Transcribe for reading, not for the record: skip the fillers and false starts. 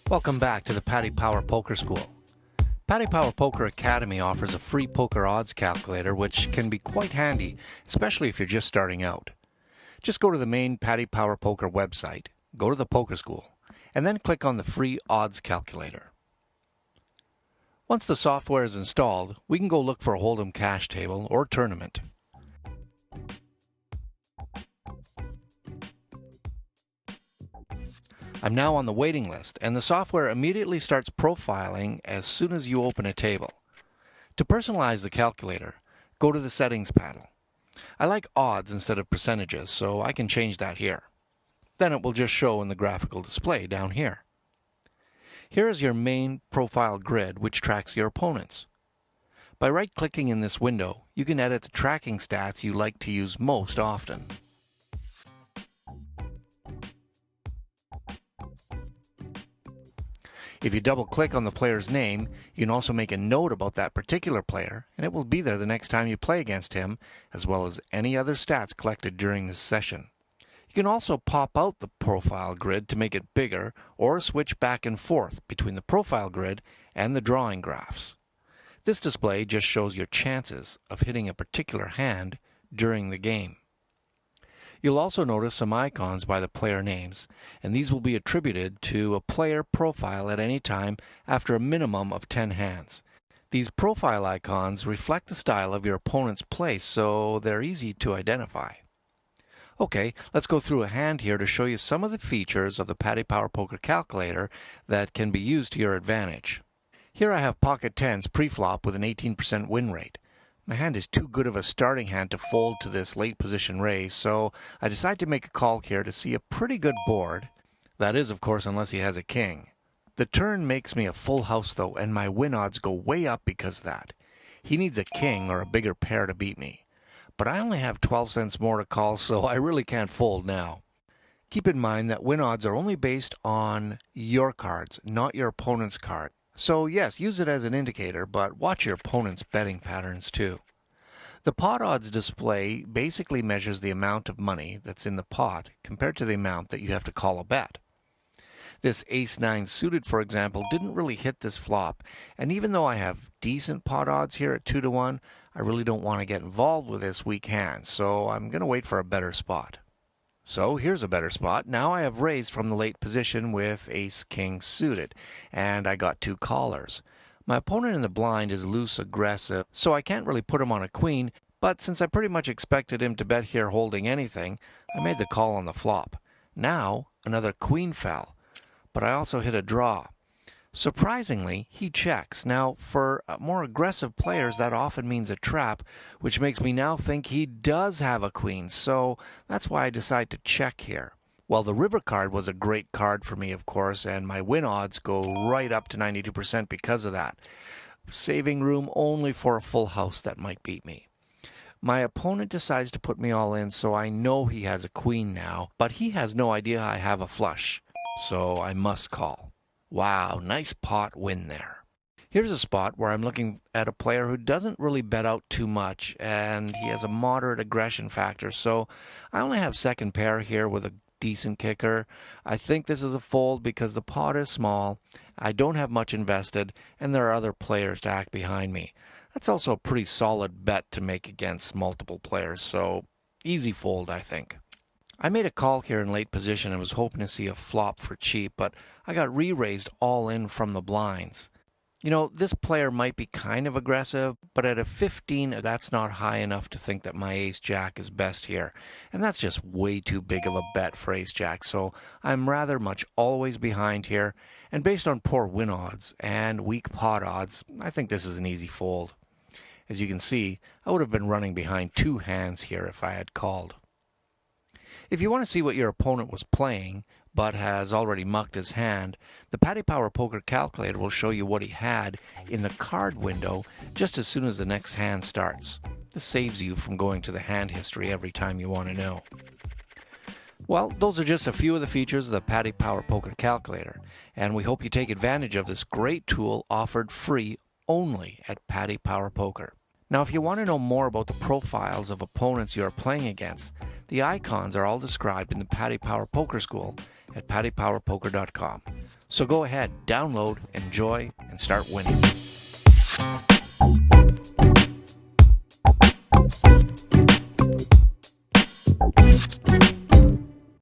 Welcome back to the Paddy Power Poker School. Paddy Power Poker Academy offers a free poker odds calculator which can be quite handy, especially if you're just starting out. Just go to the main Paddy Power Poker website, go to the Poker School, and then click on the free odds calculator. Once the software is installed, we can go look for a Hold'em cash table or tournament. I'm now on the waiting list, and the software immediately starts profiling as soon as you open a table. To personalize the calculator, go to the Settings panel. I like odds instead of percentages, so I can change that here. Then it will just show in the graphical display down here. Here is your main profile grid, which tracks your opponents. By right-clicking in this window, you can edit the tracking stats you like to use most often. If you double-click on the player's name, you can also make a note about that particular player, and it will be there the next time you play against him, as well as any other stats collected during this session. You can also pop out the profile grid to make it bigger, or switch back and forth between the profile grid and the drawing graphs. This display just shows your chances of hitting a particular hand during the game. You'll also notice some icons by the player names, and these will be attributed to a player profile at any time after a minimum of 10 hands. These profile icons reflect the style of your opponent's play, so they're easy to identify. Okay, let's go through a hand here to show you some of the features of the Paddy Power Poker calculator that can be used to your advantage. Here I have pocket tens pre-flop with an 18% win rate. My hand is too good of a starting hand to fold to this late position raise, so I decide to make a call here to see a pretty good board. That is, of course, unless he has a king. The turn makes me a full house though, and my win odds go way up because of that. He needs a king or a bigger pair to beat me. But I only have 12 cents more to call, so I really can't fold now. Keep in mind that win odds are only based on your cards, not your opponent's card. So yes, use it as an indicator, but watch your opponent's betting patterns too. The pot odds display basically measures the amount of money that's in the pot compared to the amount that you have to call a bet. This ace-9 suited, for example, didn't really hit this flop, and even though I have decent pot odds here at 2-1, I really don't want to get involved with this weak hand, so I'm going to wait for a better spot. So here's a better spot. Now I have raised from the late position with ace-king suited, and I got two callers. My opponent in the blind is loose aggressive, so I can't really put him on a queen, but since I pretty much expected him to bet here holding anything, I made the call on the flop. Now another queen fell, but I also hit a draw. Surprisingly, he checks. Now, for more aggressive players, that often means a trap, which makes me now think he does have a queen, so that's why I decide to check here. Well, the river card was a great card for me, of course, and my win odds go right up to 92% because of that. Saving room only for a full house that might beat me. My opponent decides to put me all in, so I know he has a queen now, but he has no idea I have a flush, so I must call. Wow, nice pot win there. Here's a spot where I'm looking at a player who doesn't really bet out too much, and he has a moderate aggression factor, so I only have second pair here with a decent kicker. I think this is a fold because the pot is small, I don't have much invested, and there are other players to act behind me. That's also a pretty solid bet to make against multiple players, so easy fold, I think. I made a call here in late position and was hoping to see a flop for cheap, but I got re-raised all in from the blinds. You know, this player might be kind of aggressive, but at a 15, that's not high enough to think that my ace-jack is best here. And that's just way too big of a bet for ace-jack, so I'm rather much always behind here. And based on poor win odds and weak pot odds, I think this is an easy fold. As you can see, I would have been running behind two hands here if I had called. If you want to see what your opponent was playing, but has already mucked his hand, the Paddy Power Poker calculator will show you what he had in the card window just as soon as the next hand starts. This saves you from going to the hand history every time you want to know. Well, those are just a few of the features of the Paddy Power Poker calculator, and we hope you take advantage of this great tool offered free only at Paddy Power Poker. Now, if you want to know more about the profiles of opponents you are playing against, the icons are all described in the Paddy Power Poker School, at paddypowerpoker.com. So go ahead, download, enjoy, and start winning.